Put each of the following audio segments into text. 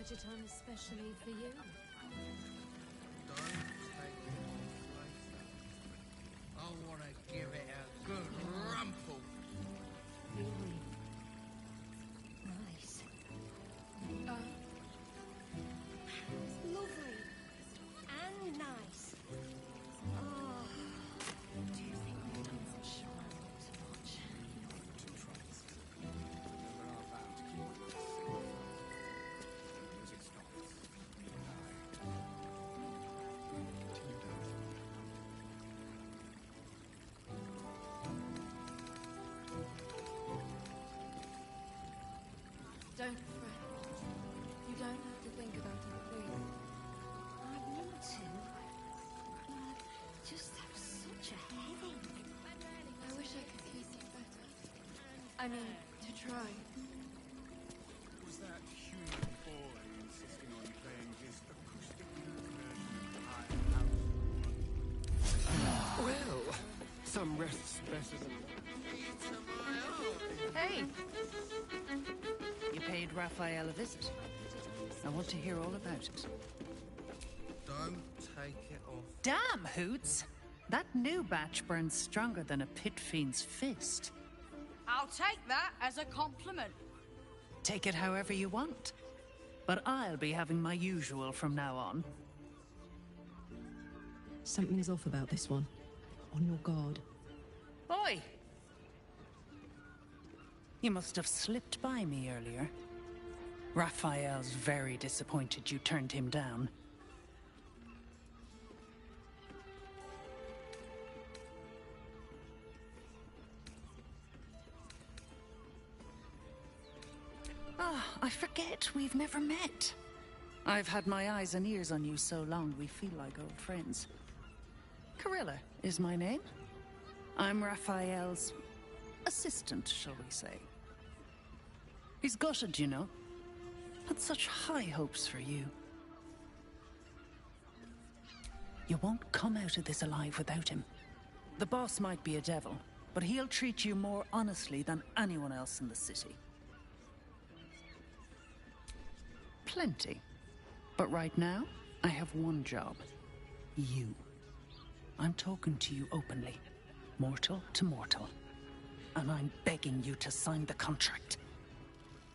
stitch it on especially for you. Don't take it off later. I want to give it a good rumple. Really nice. It's lovely and nice. Oh, do you think we've done some sharp too much? Two tries. Never are bound to keep it. The music stops. Continue down. Don't fret. You don't have to think about it, please. I want to. I just have such a headache. I wish I could keep it better. I mean, to try. Was that human boy insisting on playing his acoustic version of High House? Well, some rest's better than... Hey! You paid Raphael a visit. I want to hear all about it. Don't take it off. Damn, Hoots! That new batch burns stronger than a pit fiend's fist. I'll take that as a compliment. Take it however you want. But I'll be having my usual from now on. Something's off about this one. On your guard. Oi! You must have slipped by me earlier. Raphael's very disappointed you turned him down. Ah, I forget we've never met. I've had my eyes and ears on you so long we feel like old friends. Carilla is my name. I'm Raphael's assistant, shall we say. He's gutted, you know. Had such high hopes for you. You won't come out of this alive without him. The boss might be a devil, but he'll treat you more honestly than anyone else in the city. Plenty. But right now, I have one job. You. I'm talking to you openly. Mortal to mortal. And I'm begging you to sign the contract.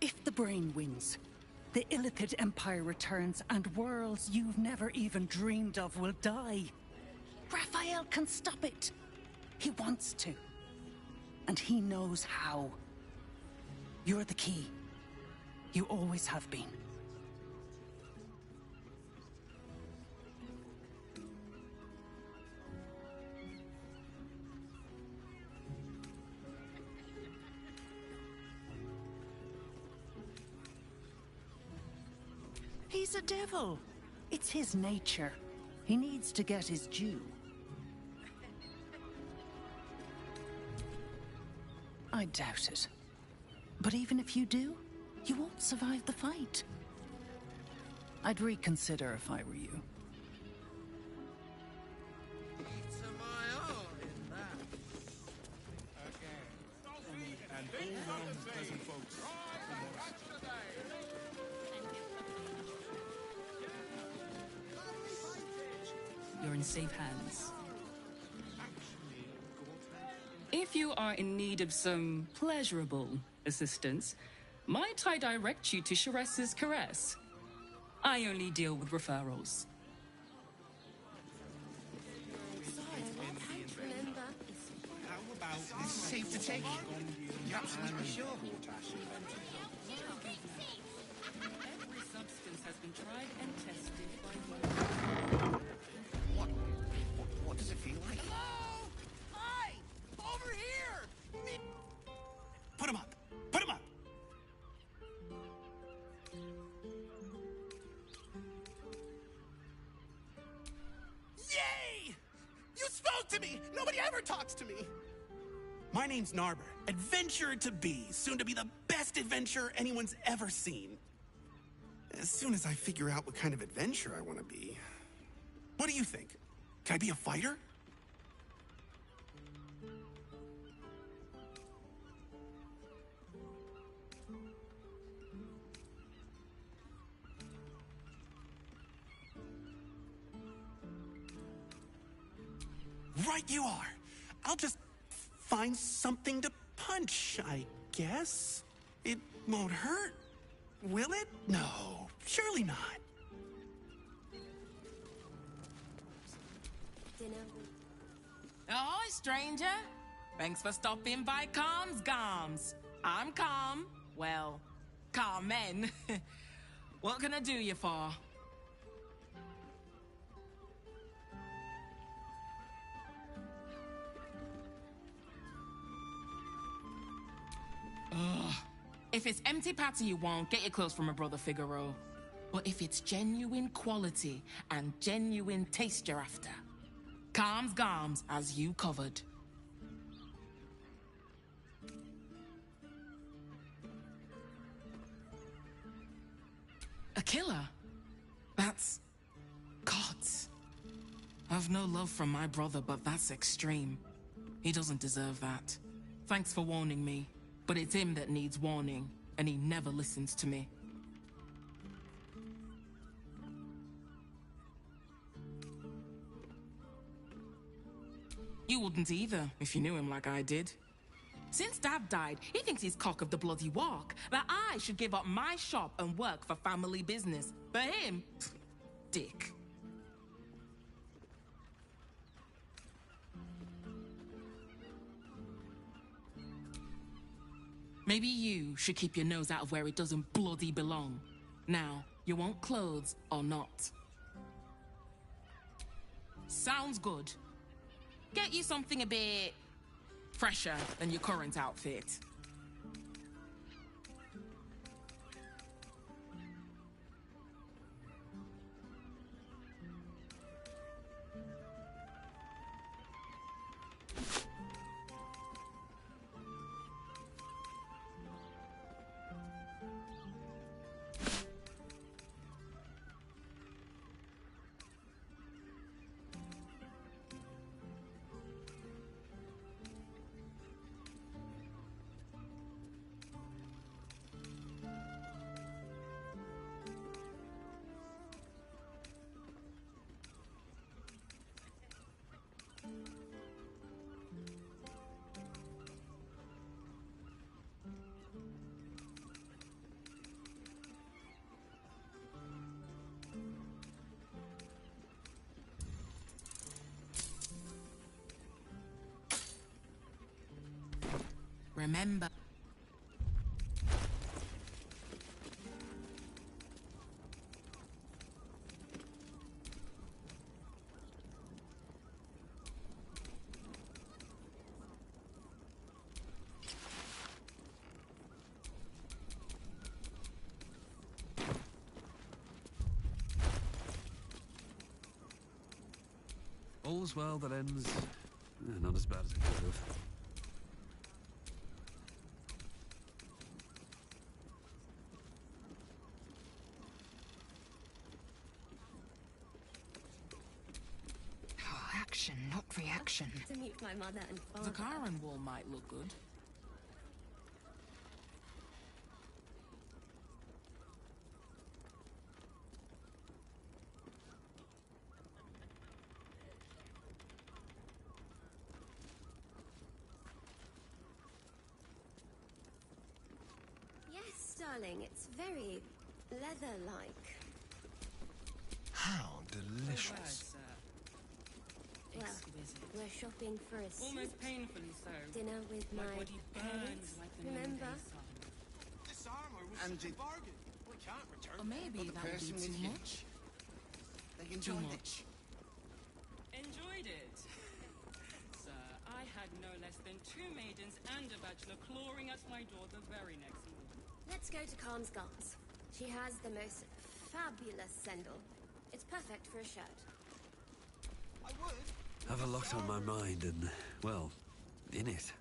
If the brain wins, the Illithid Empire returns and worlds you've never even dreamed of will die. Raphael can stop it. He wants to. And he knows how. You're the key. You always have been. He's a devil. It's his nature. He needs to get his due. I doubt it. But even if you do, you won't survive the fight. I'd reconsider if I were you. To my heart in that. And all round pleasant folks. You're in safe hands. If you are in need of some pleasurable assistance, might I direct you to Sharess's Caress? I only deal with referrals. How about this? Safe to take? You're absolutely sure? Every substance has been tried and tested by you. What does it feel like? Hello! Hi! Over here! Put him up! Put him up! Yay! You spoke to me! Nobody ever talks to me! My name's Narber, adventurer to be, soon to be the best adventurer anyone's ever seen. As soon as I figure out what kind of adventurer I want to be. What do you think? Can I be a fighter? right you are. I'll just find something to punch, I guess. It won't hurt, will it? No, surely not. Dinner. Ahoy, stranger. Thanks for stopping by Calm's Garms. I'm Calm. Well, Carmen. What can I do you for? Ugh. If it's empty patty you want, get your clothes from my brother Figaro. But if it's genuine quality and genuine taste you're after, Calm's Garms has you covered. A killer? That's... gods. I've no love from my brother, but that's extreme. He doesn't deserve that. Thanks for warning me, but it's him that needs warning, and he never listens to me. You wouldn't either, if you knew him like I did. Since Dad died, he thinks he's cock of the bloody walk, that I should give up my shop and work for family business. For him, dick. Maybe you should keep your nose out of where it doesn't bloody belong. Now, you want clothes or not? Sounds good. Get you something a bit fresher than your current outfit. Remember. All's well that ends... not as bad as it could have. Action, not reaction. To meet my mother and father. The Karen wall might look good. Yes, darling, it's very leather-like. How delicious. Well, we're shopping for a suit. Almost painfully so. Dinner with my body parents. burns like the Remember? noonday sun. This armor was And such a bargain. We can't return Or maybe it. that would be too much. They Too enjoyed it. much. Enjoyed it. Sir, I had no less than 2 maidens and a bachelor clawing at my door the very next morning. Let's go to Calm's Gums. She has the most fabulous sendal. It's perfect for a shirt. I would. I have a lot on my mind and, well, in it.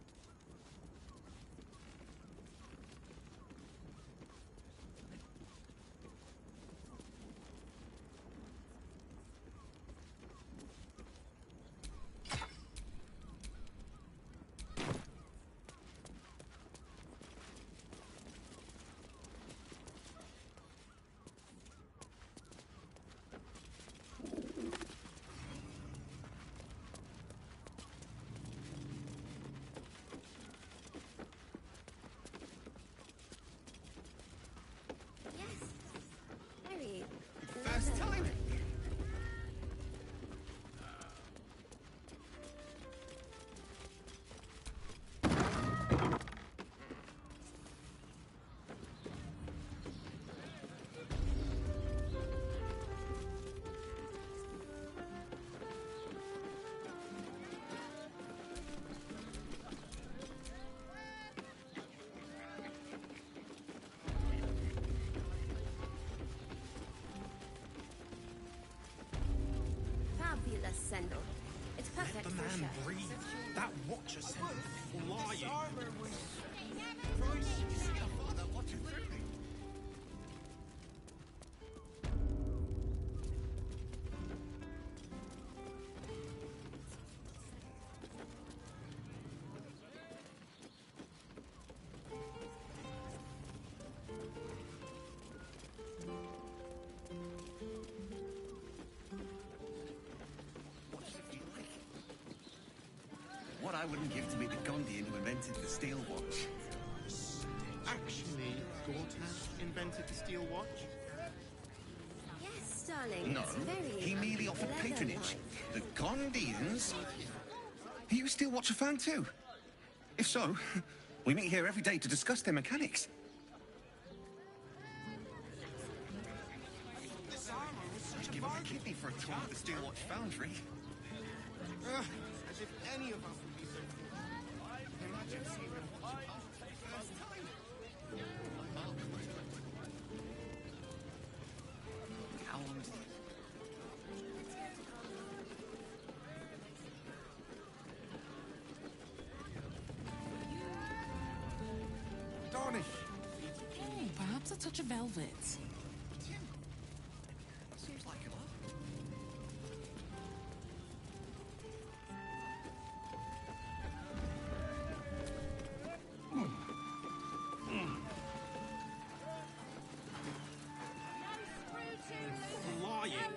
Sendel. It's perfect Let the for a man chef. breathe. That watcher sent him flying. Armor was pricey. What I wouldn't give to meet the Gondian who invented the steel watch. Actually, Gortash invented the steel watch? Yes, darling. No, it's very he merely offered patronage. leather-like. The Gondians? Are you a steel watcher fan too? If so, we meet here every day to discuss their mechanics. This armor was such a Give up a bargain. kidney for a tour of the steel watch foundry. As if any of us would be so foolish. Imagine seeing a watch for the first time. How long is it? Darnish. Oh, perhaps a touch of velvet. Seems like a lot. Flying.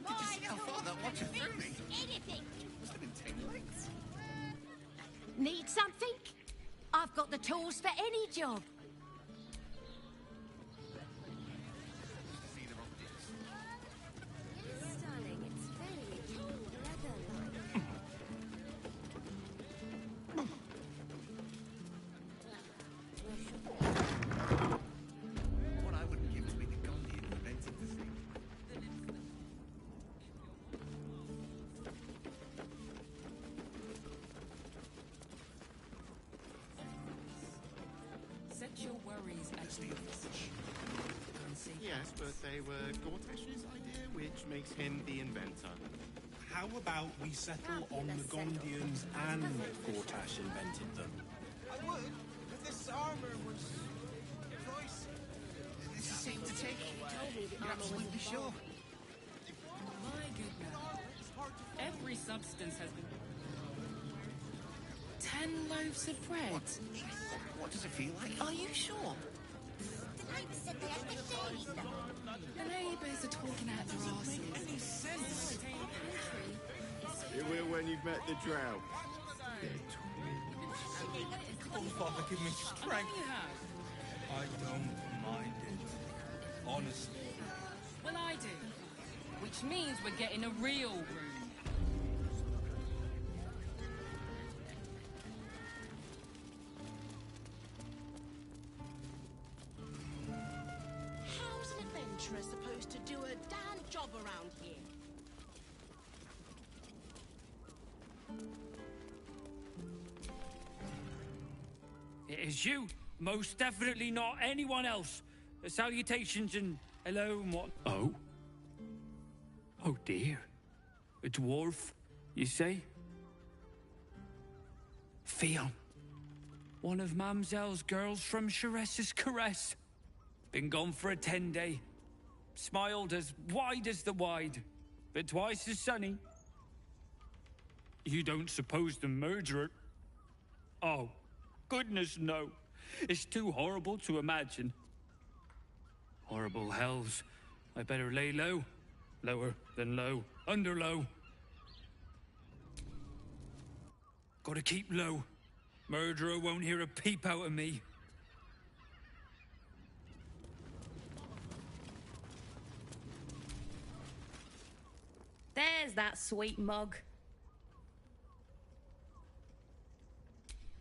Did you see how far that watch threw me? Must have been 10 legs. Need something? I've got the tools for any job. See the optics. Yes, darling. It's very leather-like. What I wouldn't give to meet the Gondian who invented the thing. Set your worries at Steel watch. Yes, but they were Gortash's idea, which makes him the inventor. How about we settle on the Gondians and Gortash invented them? I would, but this armor was pricey. This seemed to take. You're absolutely sure? My goodness. Every substance has been... 10 loaves of bread. What does it feel like? Are you sure? The neighbours are talking out their arses. Any sense? You will when you've met the drought. They're twins. Oh, Father, give me I know strength. you have. I don't mind it. Honestly. Well, I do. Which means we're getting a real room. How's an adventurer supposed to do a damn job around here? It is you. Most definitely not anyone else. Salutations and hello and what? Oh? Oh dear. A dwarf, you say? Theon. One of Mamselle's girls from Sheres's Caress. Been gone for a 10-day. Smiled as wide as the wide, but twice as sunny. You don't suppose the murderer... Oh, goodness no. It's too horrible to imagine. Horrible hells. I better lay low. Lower than low. Under low. Gotta keep low. Murderer won't hear a peep out of me. There's that sweet mug.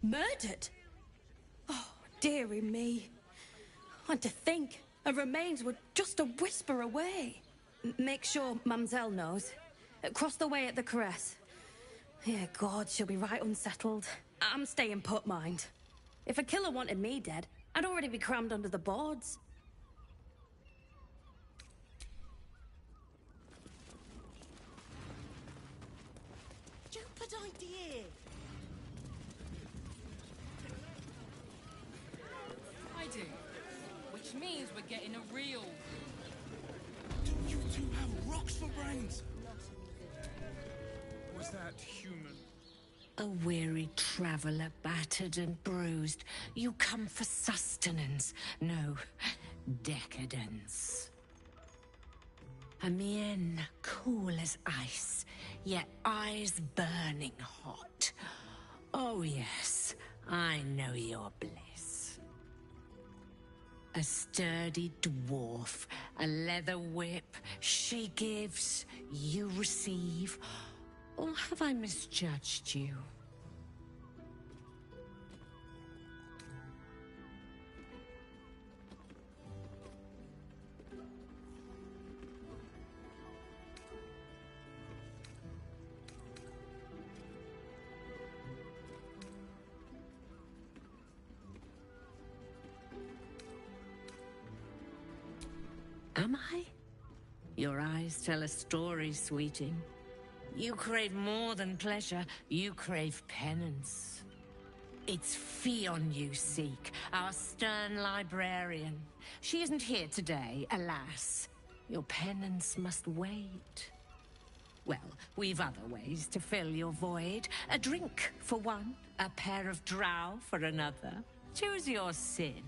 Murdered? Oh, dearie me. And to think, her remains were just a whisper away. Make sure Mamselle knows. Across the way at the Caress. Yeah, God, she'll be right unsettled. I'm staying put, mind. If a killer wanted me dead, I'd already be crammed under the boards. dear. I do. Which means we're getting a real... Do you two have rocks for brains? Was that human? A weary traveller, battered and bruised. You come for sustenance, no decadence. A mien cool as ice, yet eyes burning hot. Oh yes, I know your bliss. A sturdy dwarf, a leather whip, she gives, you receive. Or have I misjudged you? Am I? Your eyes tell a story, sweeting. You crave more than pleasure, you crave penance. It's Fionn you seek, our stern librarian. She isn't here today, alas. Your penance must wait. Well, we've other ways to fill your void. A drink for one, a pair of drow for another. Choose your sin.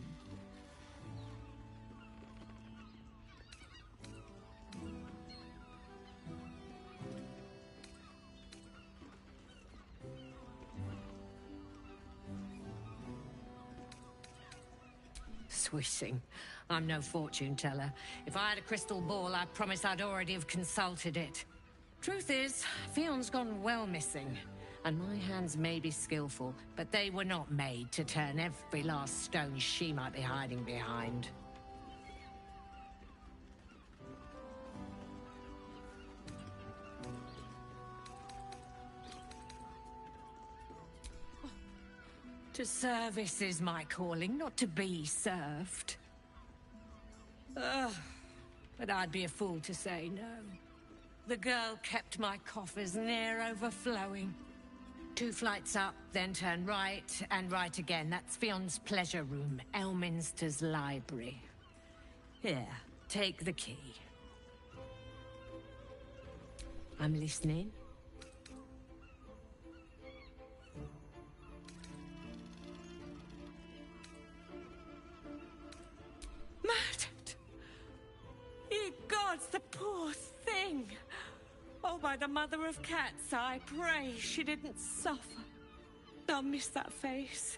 Sweeting, I'm no fortune teller. If I had a crystal ball, I promise I'd already have consulted it. Truth is, Fionn's gone well missing, and my hands may be skillful, but they were not made to turn every last stone she might be hiding behind. To service is my calling, not to be served. Ugh, but I'd be a fool to say no. The girl kept my coffers near overflowing. 2 flights up, then turn right, and right again. That's Fionn's pleasure room, Elminster's library. Here, take the key. I'm listening. Murdered! Ye gods, the poor thing! Oh, by the mother of cats, I pray she didn't suffer. I'll miss that face.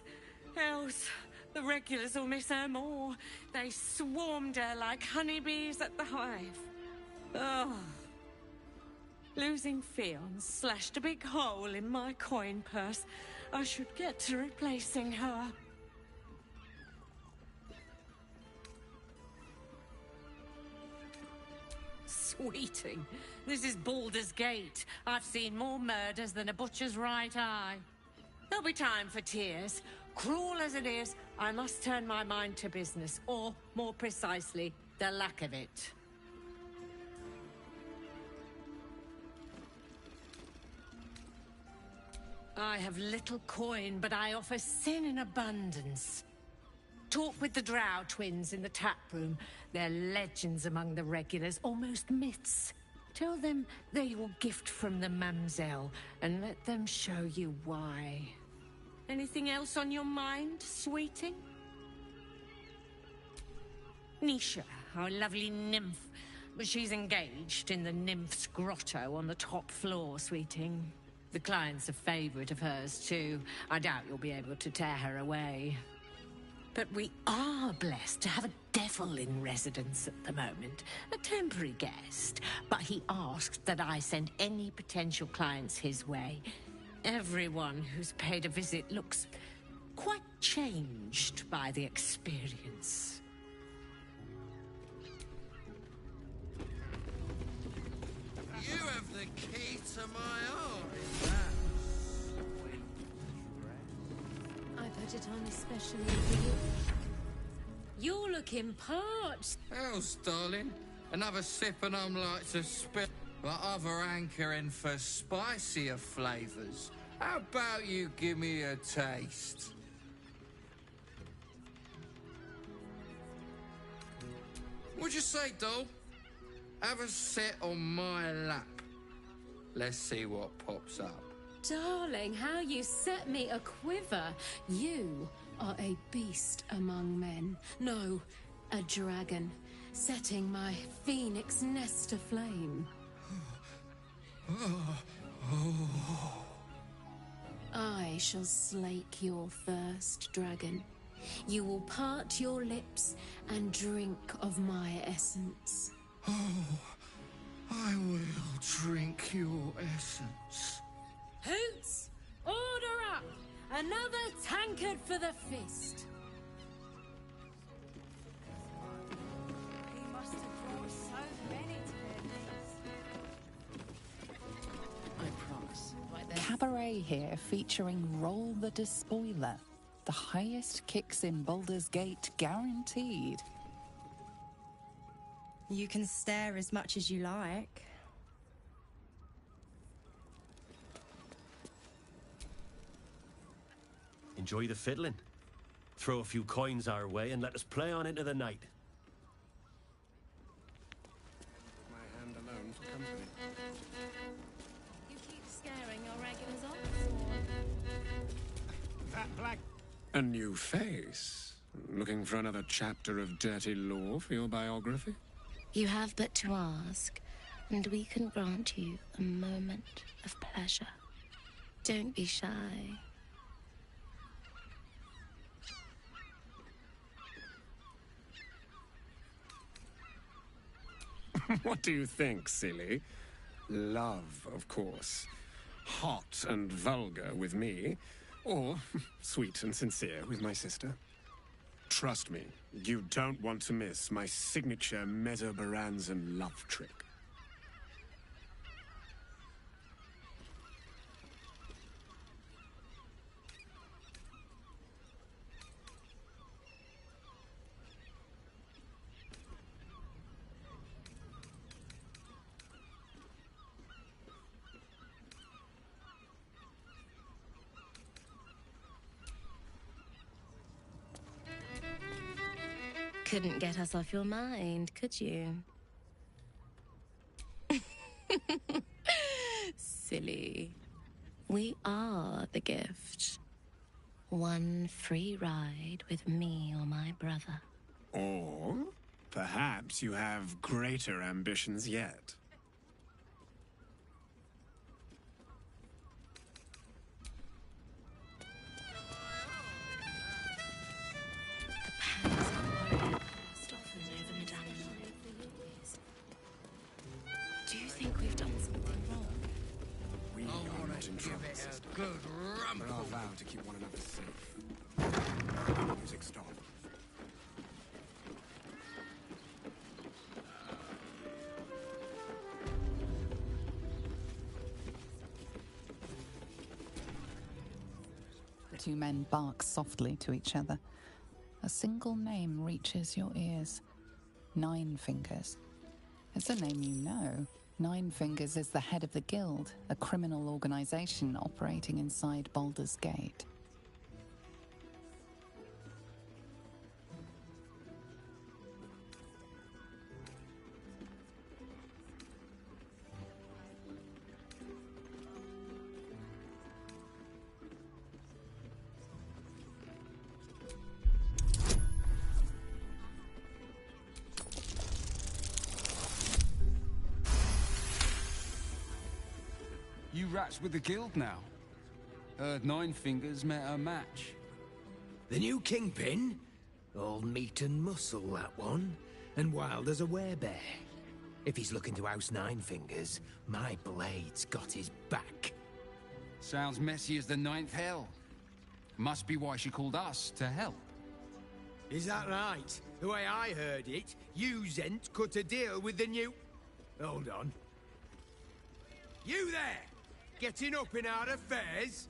Else, the regulars will miss her more. They swarmed her like honeybees at the hive. Oh. Losing Fionn slashed a big hole in my coin purse. I should get to replacing her. Sweeting, this is Baldur's Gate. I've seen more murders than a butcher's right eye. There'll be time for tears. Cruel as it is, I must turn my mind to business, or, more precisely, the lack of it. I have little coin, but I offer sin in abundance. Talk with the Drow twins in the tap room. They're legends among the regulars, almost myths. Tell them they're your gift from the Mamselle, and let them show you why. Anything else on your mind, sweeting? Nisha, our lovely nymph. But she's engaged in the nymph's grotto on the top floor, sweeting. The client's a favorite of hers, too. I doubt you'll be able to tear her away. But we are blessed to have a devil in residence at the moment. A temporary guest. But he asked that I send any potential clients his way. Everyone who's paid a visit looks quite changed by the experience. You have the key to my heart. I put it on especially for you. You're looking parched. Hell's, darling. Another sip and I'm like to spit. But other hankering for spicier flavours. How about you give me a taste? What'd you say, doll? Have a sit on my lap. Let's see what pops up. Darling, how you set me a quiver. You are a beast among men. No, a dragon, setting my phoenix nest aflame. I shall slake your thirst, dragon. You will part your lips and drink of my essence. Oh, I will drink your essence. Hoots! Order up! Another tankard for the fist. He must have brought so many to their knees. I promise. Cabaret here featuring Roll the Despoiler. The highest kicks in Baldur's Gate guaranteed. You can stare as much as you like. Enjoy the fiddling. Throw a few coins our way and let us play on into the night. My hand alone for company. You keep scaring your regulars off, That black... A new face? Looking for another chapter of dirty lore for your biography? You have but to ask, and we can grant you a moment of pleasure. Don't be shy. What do you think, silly? Love, of course. Hot and vulgar with me, or sweet and sincere with my sister. Trust me, you don't want to miss my signature Mesobaranzan love trick. Couldn't get us off your mind, could you? Silly. We are the gift. One free ride with me or my brother. Or perhaps you have greater ambitions yet. Do you think we've done something wrong? We are not in trouble, sister. But our vow to keep one another safe. Music stop. The two men bark softly to each other. A single name reaches your ears. Nine Fingers. It's a name you know. Nine Fingers is the head of the Guild, a criminal organization operating inside Baldur's Gate. You rats with the guild now. Heard Nine Fingers met her match. The new kingpin? All meat and muscle, that one. And wild as a werebear. If he's looking to oust Nine Fingers, my blade's got his back. Sounds messy as the ninth hell. Must be why she called us to help. Is that right? The way I heard it, you Zent cut a deal with the new... Hold on. You there! Getting up in our affairs?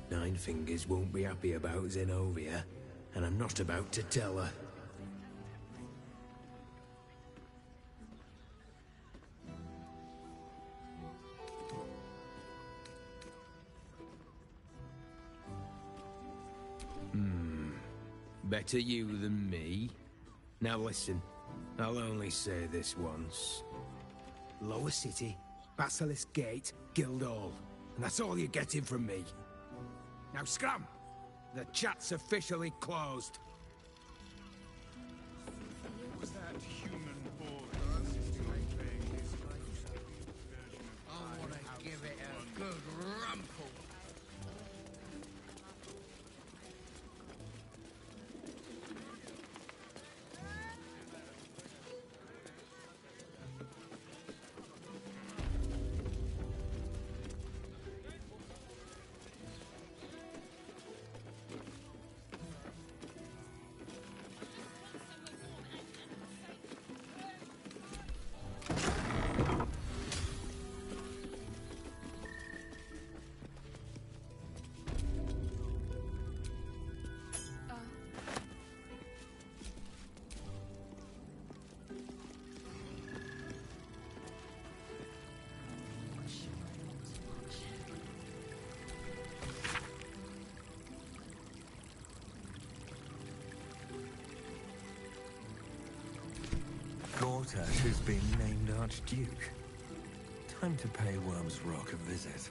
Nine Fingers won't be happy about Zenobia, and I'm not about to tell her. Better you than me. Now listen, I'll only say this once. Lower City, Basilisk Gate, Guildhall. And that's all you're getting from me. Now scram! The chat's officially closed. Was that human horde playing his version of I want to give it a good rumple. Gortash has been named Archduke. Time to pay Worm's Rock a visit.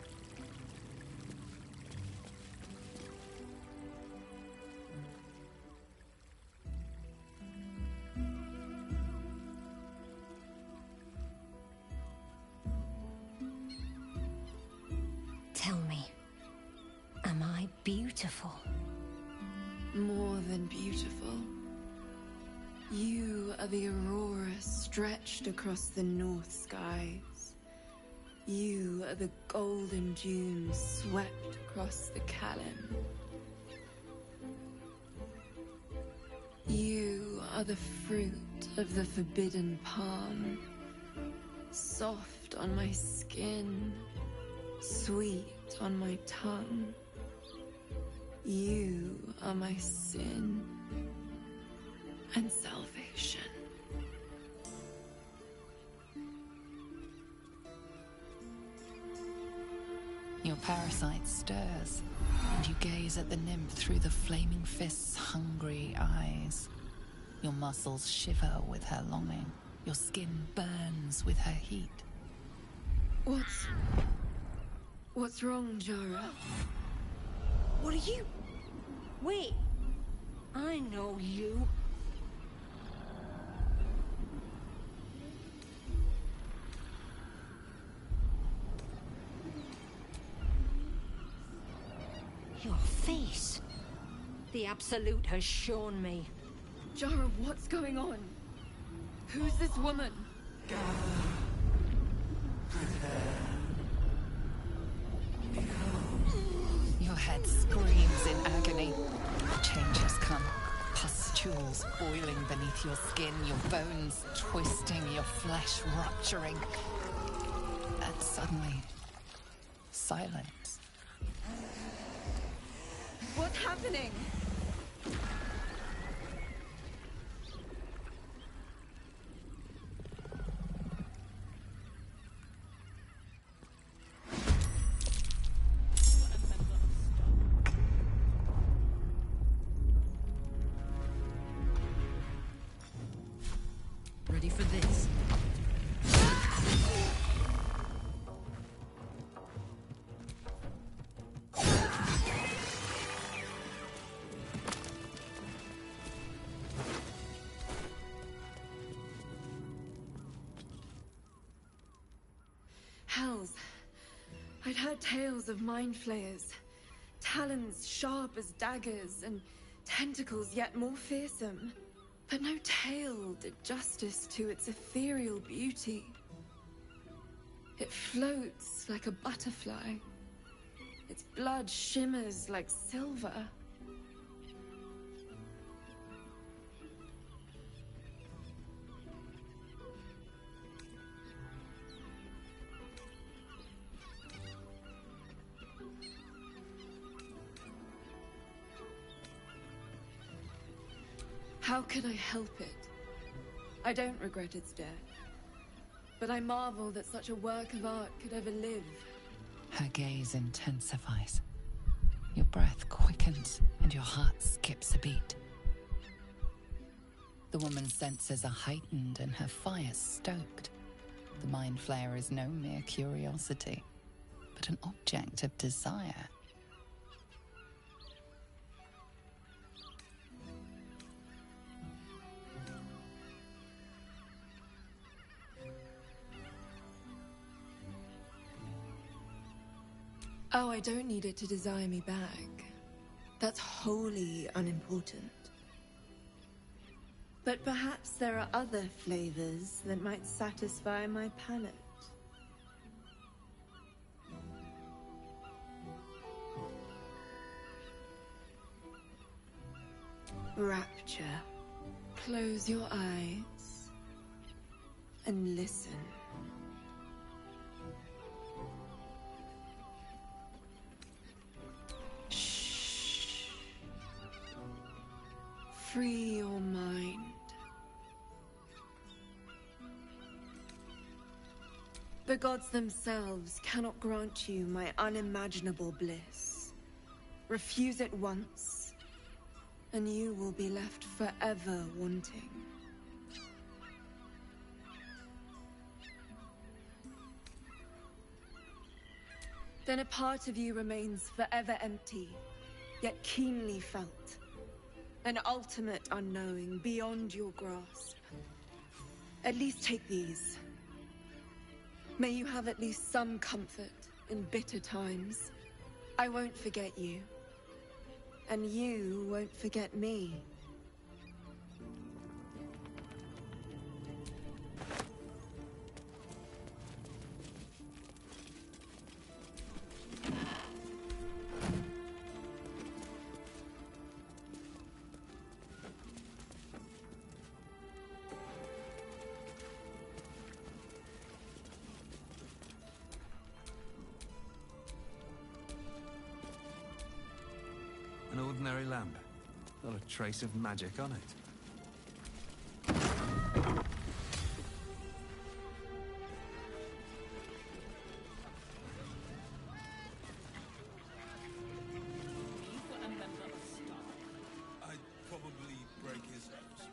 Tell me, am I beautiful? More than beautiful. You are the aurora stretched across the north skies. You are the golden dunes swept across the Callan. You are the fruit of the forbidden palm, soft on my skin, sweet on my tongue. You are my sin and salvation. Your parasite stirs, and you gaze at the nymph through the flaming fist's hungry eyes. Your muscles shiver with her longing. Your skin burns with her heat. What's wrong, Jara? What are you? Wait, I know you. Your face. The Absolute has shown me. Jara, what's going on? Who's this woman? Your head screams in agony. Change has come. Pustules boiling beneath your skin, your bones twisting, your flesh rupturing. And suddenly, silence. What's happening? Ready for this? Hells. I'd heard tales of mind flayers. Talons sharp as daggers, and tentacles yet more fearsome. But no tale did justice to its ethereal beauty. It floats like a butterfly. Its blood shimmers like silver. How could I help it? I don't regret its death. But I marvel that such a work of art could ever live. Her gaze intensifies. Your breath quickens and your heart skips a beat. The woman's senses are heightened and her fire stoked. The mind flayer is no mere curiosity, but an object of desire. Oh, I don't need it to desire me back. That's wholly unimportant. But perhaps there are other flavors that might satisfy my palate. Rapture. Close your eyes and listen. Shh. Free your mind. The gods themselves cannot grant you my unimaginable bliss. Refuse it once, and you will be left forever wanting. Then a part of you remains forever empty, yet keenly felt. An ultimate unknowing beyond your grasp. At least take these. May you have at least some comfort in bitter times. I won't forget you. And you won't forget me. An ordinary lamp. Not a trace of magic on it. I'd probably break his nose.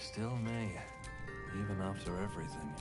Still me, even after everything.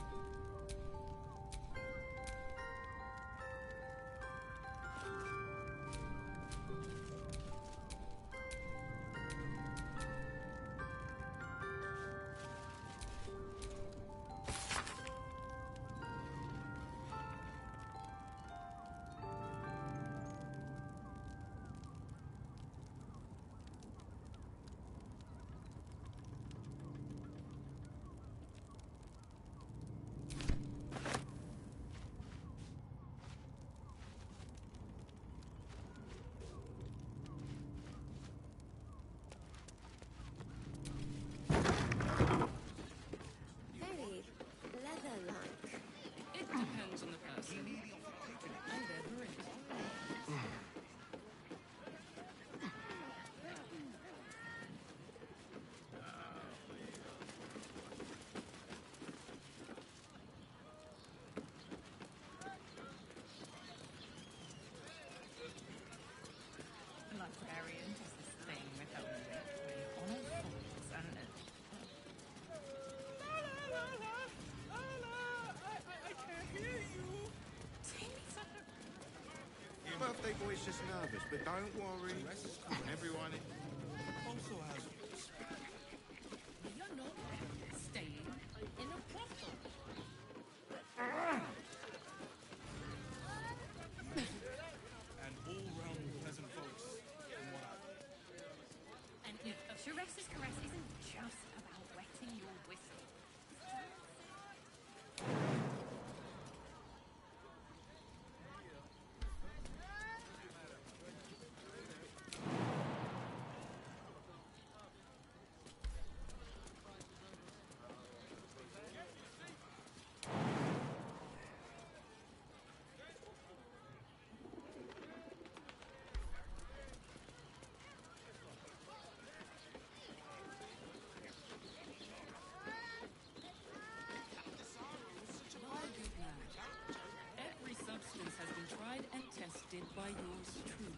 birthday boy's just nervous, but don't worry. Everyone also has. You're not staying in a brothel. And all-round pleasant folks. And Sharessa's caress isn't just about wetting your whistle. Every substance has been tried and tested by yours truly.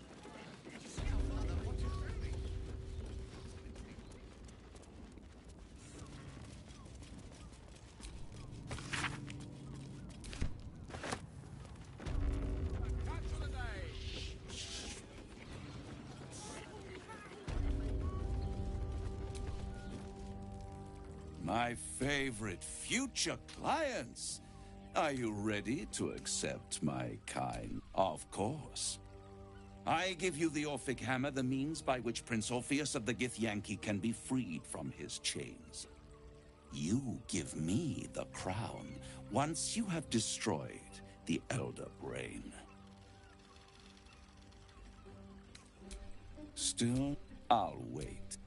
My favorite future clients. Are you ready to accept my kind? Of course. I give you the Orphic Hammer, the means by which Prince Orpheus of the Githyanki can be freed from his chains. You give me the crown once you have destroyed the Elder Brain. Still, I'll wait.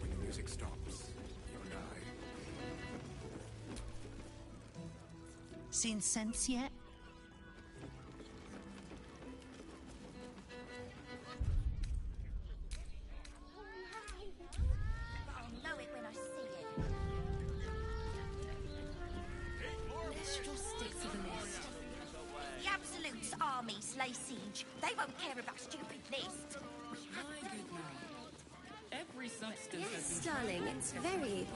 When the music stops, you and I. Seen sense yet? I'll know it when I see it. Let's just stick to the list. The Absolute's armies lay siege. They won't care about stupid list. My good man. Every substance Yes, has been darling, tried it's and very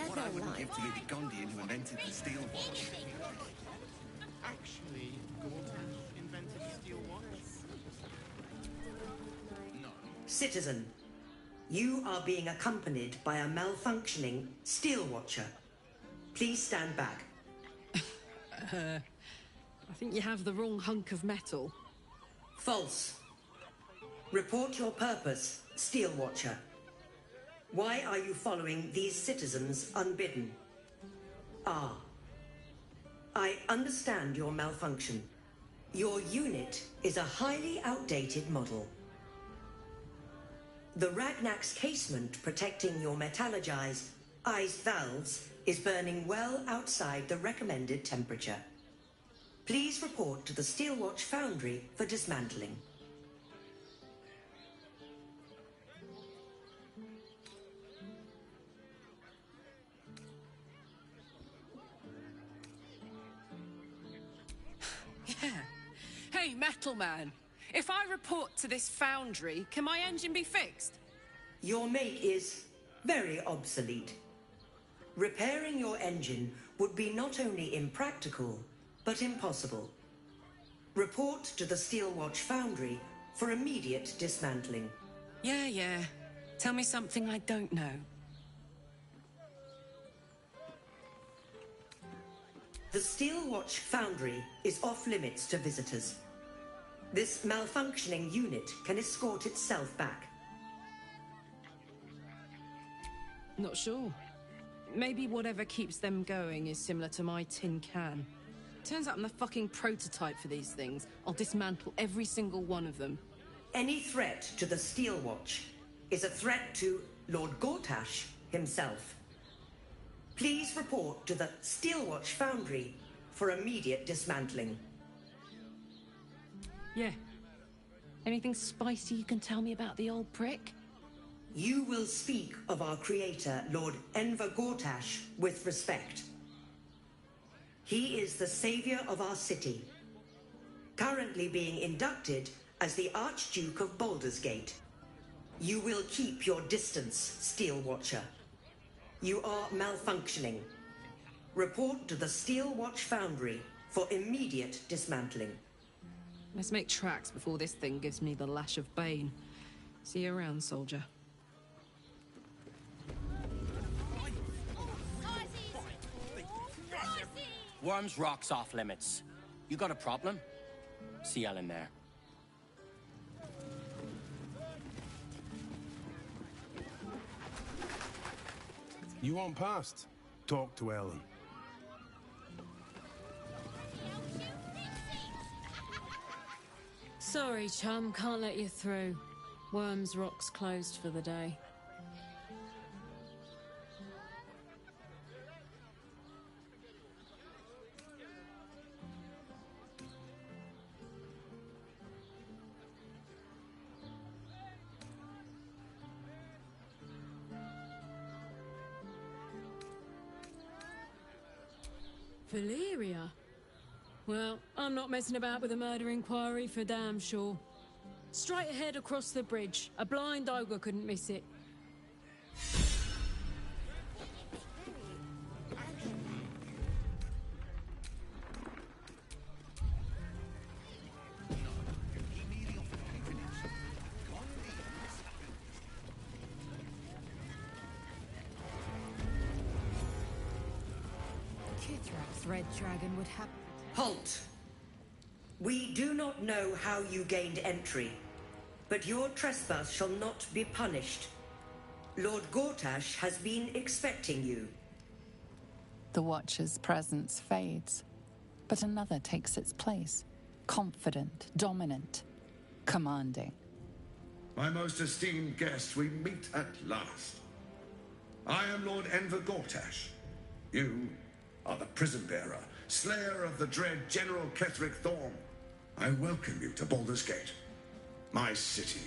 What I wouldn't leather-like. give to be the Gondian who invented the steel watch. Actually, Gordon invented the steel watch. Citizen, you are being accompanied by a malfunctioning steel watcher. Please stand back. I think you have the wrong hunk of metal. False. Report your purpose, steel watcher. Why are you following these citizens unbidden? Ah. I understand your malfunction. Your unit is a highly outdated model. The Ragnak's casement protecting your metallurgized eyes valves is burning well outside the recommended temperature. Please report to the Steelwatch Foundry for dismantling. Yeah. Hey, Metal Man. If I report to this foundry, can my engine be fixed? Your make is very obsolete. Repairing your engine would be not only impractical, but impossible. Report to the Steelwatch Foundry for immediate dismantling. Yeah. Tell me something I don't know. The Steelwatch Foundry is off-limits to visitors. This malfunctioning unit can escort itself back. Not sure. Maybe whatever keeps them going is similar to my tin can. Turns out I'm the fucking prototype for these things. I'll dismantle every single one of them. Any threat to the Steelwatch is a threat to Lord Gortash himself. Please report to the Steelwatch Foundry for immediate dismantling. Yeah. Anything spicy you can tell me about the old prick? You will speak of our creator, Lord Enver Gortash, with respect. He is the savior of our city, currently being inducted as the Archduke of Baldur's Gate. You will keep your distance, Steelwatcher. You are malfunctioning. Report to the Steelwatch Foundry for immediate dismantling. Let's make tracks before this thing gives me the lash of Bane. See you around, soldier. Worms Rock's off limits. You got a problem? See Ellen there. You want past? Talk to Ellen. Sorry, chum, can't let you through. Worms Rock's closed for the day. Valyria? Well, I'm not messing about with a murder inquiry for damn sure. Straight ahead across the bridge. A blind ogre couldn't miss it. Kithrak's Red Dragon would have... Halt! We do not know how you gained entry, but your trespass shall not be punished. Lord Gortash has been expecting you. The Watcher's presence fades, but another takes its place. Confident, dominant, commanding. My most esteemed guest, we meet at last. I am Lord Enver Gortash. You are the prison bearer, slayer of the dread General Ketheric Thorm. I welcome you to Baldur's Gate, my city.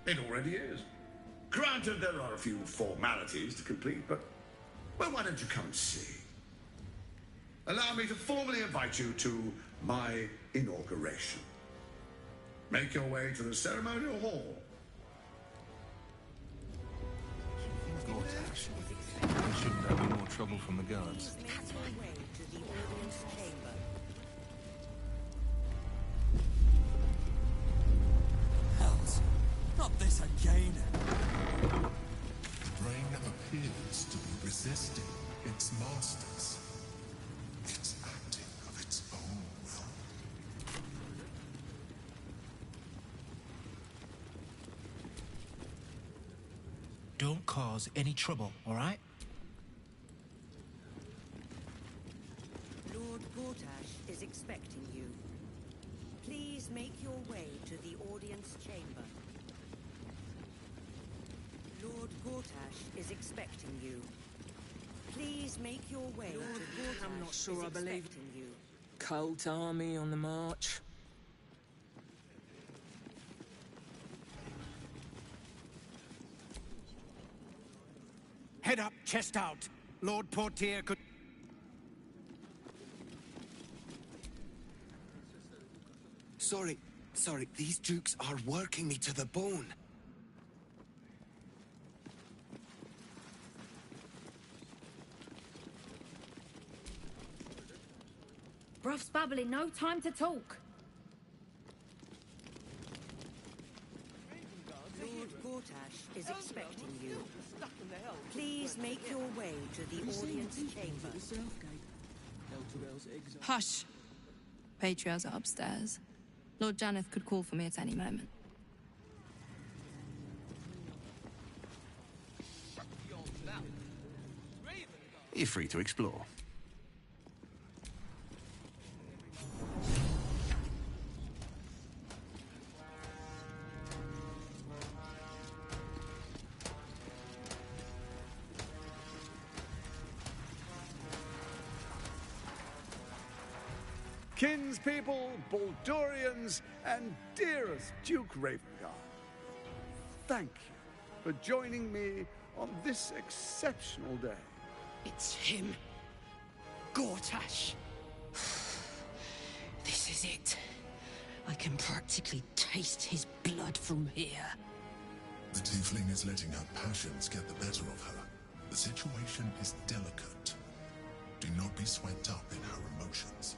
It already is. Granted, there are a few formalities to complete, but, well, why don't you come and see? Allow me to formally invite you to my inauguration. Make your way to the ceremonial hall. Gortash. We shouldn't have any more trouble from the guards. Hells, not this again. The brain appears to be resisting its masters. It's acting of its own will. Don't cause any trouble, all right? Lord Gortash is expecting you. Please make your way to the audience chamber. Lord Gortash is expecting you. Please make your way to Gortash. I'm not sure I believe you. Cult army on the march. Head up, chest out. Lord Portier could... Sorry. These dukes are working me to the bone. Bruff's babbling, no time to talk. Lord Gortash is expecting you. Please make your way to the audience chamber. Hush! Patriarchs are upstairs. Lord Janeth could call for me at any moment. You're free to explore. Kinspeople, Baldurians, and dearest Duke Ravengard, thank you for joining me on this exceptional day. It's him. Gortash. This is it. I can practically taste his blood from here. The tiefling is letting her passions get the better of her. The situation is delicate. Do not be swept up in her emotions.